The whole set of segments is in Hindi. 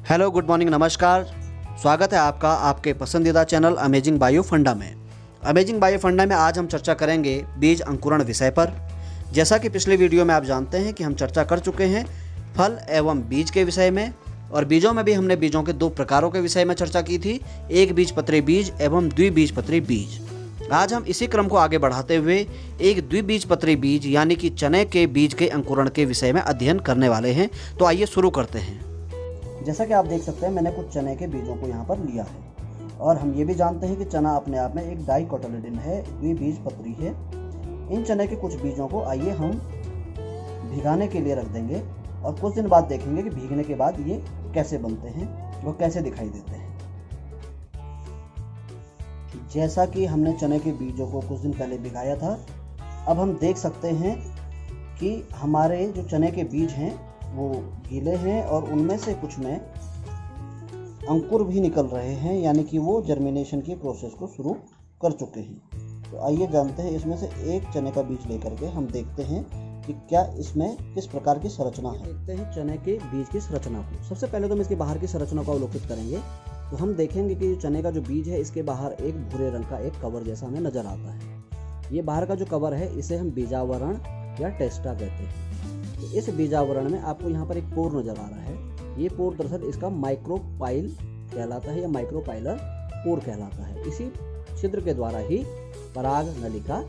हेलो, गुड मॉर्निंग, नमस्कार। स्वागत है आपका आपके पसंदीदा चैनल अमेजिंग बायो फंडा में। अमेजिंग बायो फंडा में आज हम चर्चा करेंगे बीज अंकुरण विषय पर। जैसा कि पिछले वीडियो में आप जानते हैं कि हम चर्चा कर चुके हैं फल एवं बीज के विषय में, और बीजों में भी हमने बीजों के दो प्रकारों के विषय में चर्चा की थी, एक बीजपत्री बीज एवं द्विबीजपत्री बीज। आज हम इसी क्रम को आगे बढ़ाते हुए एक द्विबीजपत्री बीज यानी कि चने के बीज के अंकुरण के विषय में अध्ययन करने वाले हैं। तो आइए शुरू करते हैं। जैसा कि आप देख सकते हैं, मैंने कुछ चने के बीजों को यहाँ पर लिया है, और हम ये भी जानते हैं कि चना अपने आप में एक डाइकोटिलेडन है, द्विबीजपत्री है। इन चने के कुछ बीजों को आइए हम भिगाने के लिए रख देंगे, और कुछ दिन बाद देखेंगे कि भीगने के बाद ये कैसे बनते हैं, वो कैसे दिखाई देते हैं। जैसा कि हमने चने के बीजों को कुछ दिन पहले भिगाया था, अब हम देख सकते हैं कि हमारे जो चने के बीज हैं वो गीले हैं, और उनमें से कुछ में अंकुर भी निकल रहे हैं, यानी कि वो जर्मिनेशन की प्रोसेस को शुरू कर चुके हैं। तो आइए जानते हैं, इसमें से एक चने का बीज लेकर के हम देखते हैं कि क्या इसमें किस प्रकार की संरचना है। देखते हैं चने के बीज की संरचना को। सबसे पहले तो हम इसके बाहर की संरचना को अवलोकित करेंगे, तो हम देखेंगे कि चने का जो बीज है, इसके बाहर एक भूरे रंग का एक कवर जैसा हमें नजर आता है। ये बाहर का जो कवर है, इसे हम बीजावरण या टेस्टा कहते हैं। तो इस बीजावरण में आपको यहाँ पर एक पोर नजर आ रहा है। ये पोर दरअसल इसका माइक्रोपाइल कहलाता है, या माइक्रोपाइलर पोर कहलाता है। इसी छिद्र के द्वारा ही पराग नलिका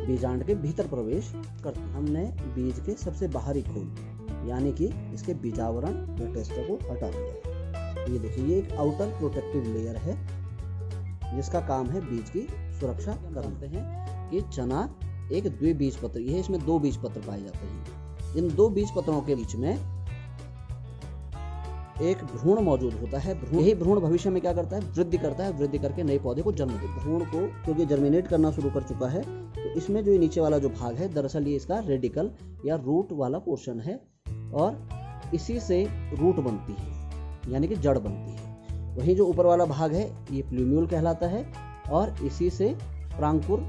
बीजांड के भीतर प्रवेश करती है। हमने बीज के सबसे बाहरी खोल यानी कि इसके बीजावरण या टेस्टा को हटा दिया। ये देखिए, ये एक आउटर प्रोटेक्टिव लेयर है जिसका काम है बीज की सुरक्षा करते हैं। कि चना एक द्विबीजपत्री है, इसमें दो बीजपत्र पाए जाते हैं। इन दो बीजपत्रों के बीच में एक भ्रूण मौजूद होता है। यही भ्रूण भविष्य में क्या करता है, वृद्धि करता है। वृद्धि करके नए पौधे को जन्म देता है। भ्रूण को क्योंकि जर्मिनेट करना शुरू कर चुका है, तो इसमें जो नीचे वाला जो भाग है, दरअसल ये इसका रेडिकल या रूट वाला पोर्शन है, और इसी से रूट बनती है, यानी कि जड़ बनती है। वहीं जो ऊपर वाला भाग है, ये प्लूम्यूल कहलाता है, और इसी से प्रांकुर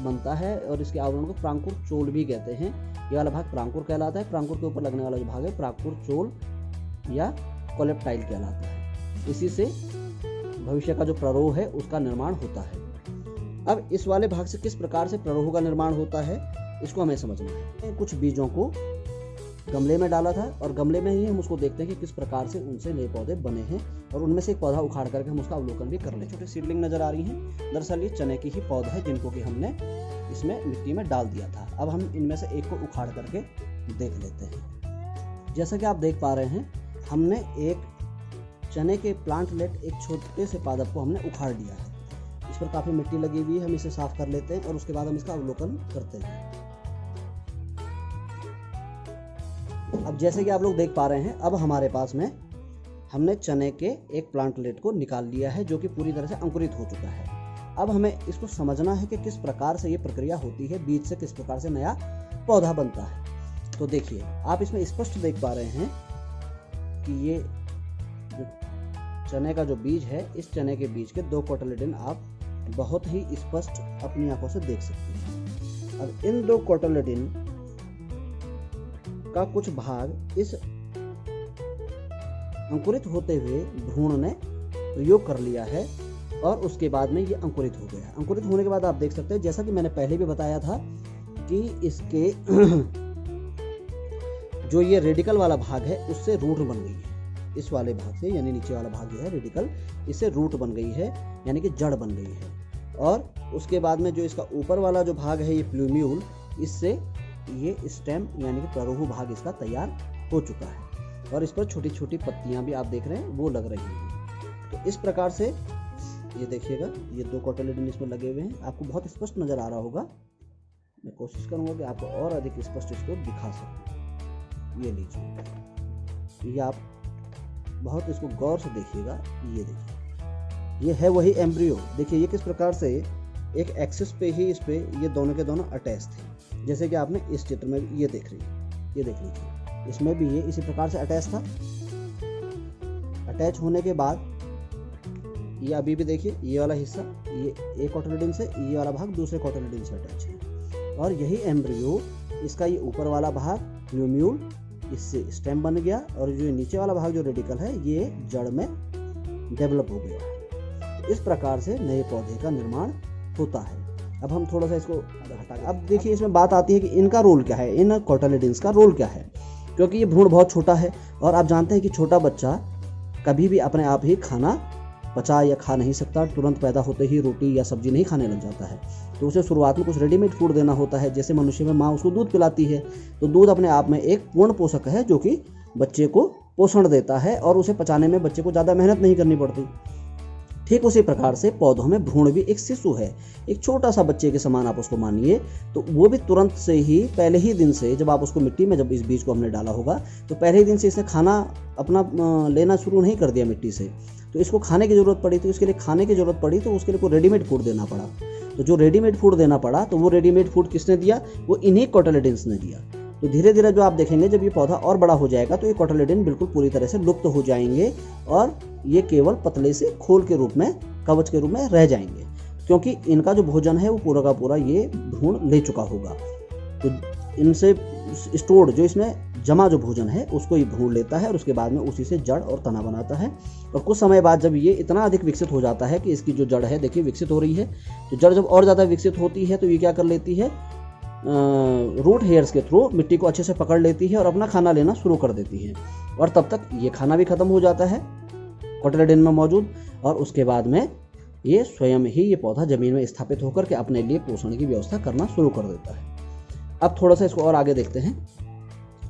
बनता है, और इसके आवरण को प्रांकुर चोल भी कहते हैं। ये वाला भाग प्रांकुर कहलाता है। प्रांकुर के ऊपर लगने वाला जो भाग है प्रांकुर चोल या कोलेप्टाइल कहलाता है। इसी से भविष्य का जो प्ररोह है उसका निर्माण होता है। अब इस वाले भाग से किस प्रकार से प्ररोह का निर्माण होता है, इसको हमें समझना है। कुछ बीजों को गमले में डाला था, और गमले में ही हम उसको देखते हैं कि किस प्रकार से उनसे नए पौधे बने हैं, और उनमें से एक पौधा उखाड़ करके हम उसका अवलोकन भी कर लें। छोटे सीडलिंग नजर आ रही हैं, दरअसल ये चने की ही पौधा है जिनको कि हमने इसमें मिट्टी में डाल दिया था। अब हम इनमें से एक को उखाड़ करके देख लेते हैं। जैसा कि आप देख पा रहे हैं, हमने एक चने के प्लांटलेट, एक छोटे से पादप को हमने उखाड़ लिया है। इस पर काफी मिट्टी लगी हुई है, हम इसे साफ कर लेते हैं, और उसके बाद हम इसका अवलोकन करते हैं। अब जैसे कि आप लोग देख पा रहे हैं, अब हमारे पास में हमने चने के एक प्लांटलेट को निकाल लिया है, जो कि पूरी तरह से अंकुरित हो चुका है। अब हमें इसको समझना है कि किस प्रकार से ये प्रक्रिया होती है, बीज से किस प्रकार से नया पौधा बनता है। तो देखिए, आप इसमें स्पष्ट देख पा रहे हैं कि ये जो चने का जो बीज है, इस चने के बीज के दो कोटिलेडन आप बहुत ही स्पष्ट अपनी आंखों से देख सकते हैं। अब इन दो कोटिलेडन का कुछ भाग इस अंकुरित होते हुए भ्रूण ने प्रयोग कर लिया है, और उसके बाद में ये अंकुरित हो गया। अंकुरित होने के बाद आप देख सकते हैं, जैसा कि मैंने पहले भी बताया था, कि इसके जो ये रेडिकल वाला भाग है उससे रूट बन गई है। इस वाले भाग से, यानी नीचे वाला भाग जो है रेडिकल, इससे रूट बन गई है, यानी कि जड़ बन गई है। और उसके बाद में जो इसका ऊपर वाला जो भाग है, ये प्लूम्यूल, इससे ये स्टेम यानी कि प्ररोह भाग इसका तैयार हो चुका है, और इस पर छोटी छोटी पत्तियां भी आप देख रहे हैं वो लग रही हैं। तो इस प्रकार से ये देखिएगा, ये दो कोटिलेडन इसमें लगे हुए हैं। आपको बहुत स्पष्ट नजर आ रहा होगा। मैं कोशिश करूंगा कि आपको और अधिक स्पष्ट इसको दिखा सकूं। ये लीजिए, ये आप बहुत इसको गौर से देखिएगा। ये देखिए, ये है वही एम्ब्रियो। देखिए ये किस प्रकार से एक एक्सिस पे ही इस पे ये दोनों के दोनों अटैच थे, जैसे कि आपने इस चित्र में ये देख लीजिए। ये देख लीजिए, इसमें भी ये इसी प्रकार से अटैच था। अटैच होने के बाद ये अभी भी देखिए, ये वाला हिस्सा ये एक कोटिलेडन से, ये वाला भाग दूसरे कोटिलेडन से अटैच है, और यही एम्ब्रियो, इसका ये ऊपर वाला भाग प्लूम्यूल इससे स्टेम बन गया और जो नीचे वाला भाग जो रेडिकल है ये जड़ में डेवलप हो गया। तो इस प्रकार से नए पौधे का निर्माण होता है। अब हम थोड़ा सा इसको हटा, अब देखिए इसमें बात आती है कि इनका रोल क्या है, इन कोटालिडन्स का रोल क्या है, क्योंकि ये भ्रूण बहुत छोटा है और आप जानते हैं कि छोटा बच्चा कभी भी अपने आप ही खाना पचा या खा नहीं सकता, तुरंत पैदा होते ही रोटी या सब्जी नहीं खाने लग जाता है। तो उसे शुरुआत में कुछ रेडीमेड फूड देना होता है। जैसे मनुष्य में माँ उसको दूध पिलाती है, तो दूध अपने आप में एक पूर्ण पोषक है जो कि बच्चे को पोषण देता है और उसे पचाने में बच्चे को ज़्यादा मेहनत नहीं करनी पड़ती। ठीक उसी प्रकार से पौधों में भ्रूण भी एक शिशु है, एक छोटा सा बच्चे के समान आप उसको मानिए। तो वो भी तुरंत से ही पहले ही दिन से, जब आप उसको मिट्टी में, जब इस बीज को हमने डाला होगा तो पहले ही दिन से इसने खाना अपना लेना शुरू नहीं कर दिया मिट्टी से। तो इसको खाने की ज़रूरत पड़ी, तो इसके लिए खाने की ज़रूरत पड़ी, तो उसके लिए कोई रेडीमेड फूड देना पड़ा। तो जो रेडीमेड फूड देना पड़ा, तो वो रेडीमेड फूड किसने दिया? वो इन्हीं कोटालिडन्स ने दिया। तो धीरे धीरे जो आप देखेंगे जब ये पौधा और बड़ा हो जाएगा तो ये कोटालिडन बिल्कुल पूरी तरह से लुप्त हो जाएंगे और ये केवल पतले से खोल के रूप में, कवच के रूप में रह जाएंगे, क्योंकि इनका जो भोजन है वो पूरा का पूरा ये भ्रूण ले चुका होगा। तो इनसे स्टोर्ड, जो इसमें जमा जो भोजन है उसको ये भ्रूण लेता है और उसके बाद में उसी से जड़ और तना बनाता है। और कुछ समय बाद जब ये इतना अधिक विकसित हो जाता है कि इसकी जो जड़ है देखिए विकसित हो रही है, तो जड़ जब और ज़्यादा विकसित होती है तो ये क्या कर लेती है, रूट हेयर्स के थ्रू मिट्टी को अच्छे से पकड़ लेती है और अपना खाना लेना शुरू कर देती है। और तब तक ये खाना भी खत्म हो जाता है कोटालिडन में मौजूद, और उसके बाद में ये स्वयं ही ये पौधा जमीन में स्थापित होकर के अपने लिए पोषण की व्यवस्था करना शुरू कर देता है। अब थोड़ा सा इसको और आगे देखते हैं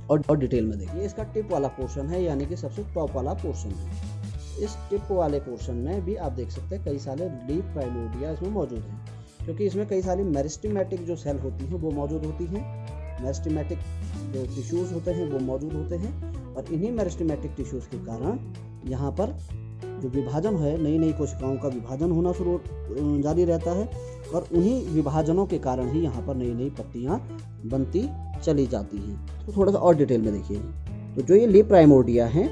और डिटेल में देखिए। इसका टिप वाला पोर्शन है, यानी कि सबसे टॉप वाला पोर्शन है। इस टिप वाले पोर्शन में भी आप देख सकते हैं कई सारे लीफ प्राइमोर्डिया इसमें मौजूद हैं, क्योंकि इसमें कई सारी मेरिस्टेमेटिक जो सेल होती हैं वो मौजूद होती हैं। मेरिस्टेमेटिक जो टिश्यूज़ होते हैं वो मौजूद होते हैं, और इन्हीं मेरिस्टेमेटिक टिश्यूज़ के कारण यहाँ पर जो विभाजन है, नई नई कोशिकाओं का विभाजन होना जारी रहता है, और उन्हीं विभाजनों के कारण ही यहाँ पर नई नई पत्तियाँ बनती चली जाती हैं। तो थोड़ा सा और डिटेल में देखिए। तो जो ये लीफ प्राइमोर्डिया हैं,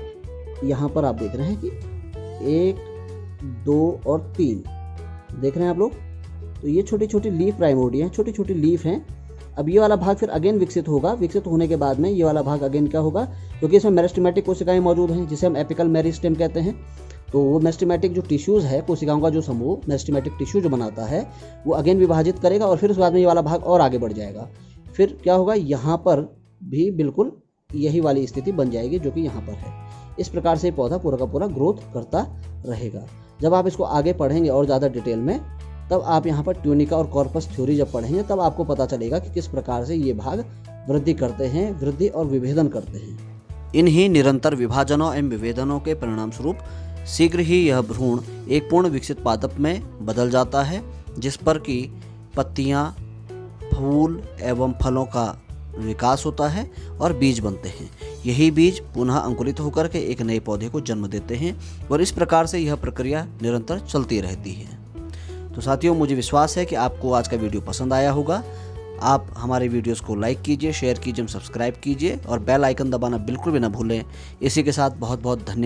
यहाँ पर आप देख रहे हैं कि 1, 2 और 3 देख रहे हैं आप लोग। तो ये छोटी छोटी लीफ प्राइमोर्डिया हैं, छोटी छोटी लीफ हैं। अब ये वाला भाग फिर अगेन विकसित होगा। विकसित होने के बाद में ये वाला भाग अगेन क्या होगा, क्योंकि इसमें मेरिस्टेमेटिक कोशिकाएं मौजूद हैं जिसे हम एपिकल मेरिस्टेम कहते हैं। तो वो मेरिस्टेमेटिक जो टिश्यूज़ है, कोशिकाओं का जो समूह मेरिस्टेमेटिक टिश्यू जो बनाता है, वो अगेन विभाजित करेगा और फिर उसके बाद में ये वाला भाग और आगे बढ़ जाएगा। फिर क्या होगा, यहाँ पर भी बिल्कुल यही वाली स्थिति बन जाएगी जो कि यहाँ पर है। इस प्रकार से पौधा पूरा का पूरा ग्रोथ करता रहेगा। जब आप इसको आगे पढ़ेंगे और ज़्यादा डिटेल में, तब आप यहाँ पर ट्यूनिका और कॉर्पस थ्योरी जब पढ़ेंगे तब आपको पता चलेगा कि किस प्रकार से ये भाग वृद्धि करते हैं, वृद्धि और विभेदन करते हैं। इन्हीं निरंतर विभाजनों एवं विभेदनों के परिणाम स्वरूप शीघ्र ही यह भ्रूण एक पूर्ण विकसित पादप में बदल जाता है, जिस पर कि पत्तियाँ, फूल एवं फलों का विकास होता है और बीज बनते हैं। यही बीज पुनः अंकुरित होकर के एक नए पौधे को जन्म देते हैं, और इस प्रकार से यह प्रक्रिया निरंतर चलती रहती है। तो साथियों, मुझे विश्वास है कि आपको आज का वीडियो पसंद आया होगा। आप हमारे वीडियोस को लाइक कीजिए, शेयर कीजिए, सब्सक्राइब कीजिए और बेल आइकन दबाना बिल्कुल भी ना भूलें। इसी के साथ बहुत बहुत धन्यवाद।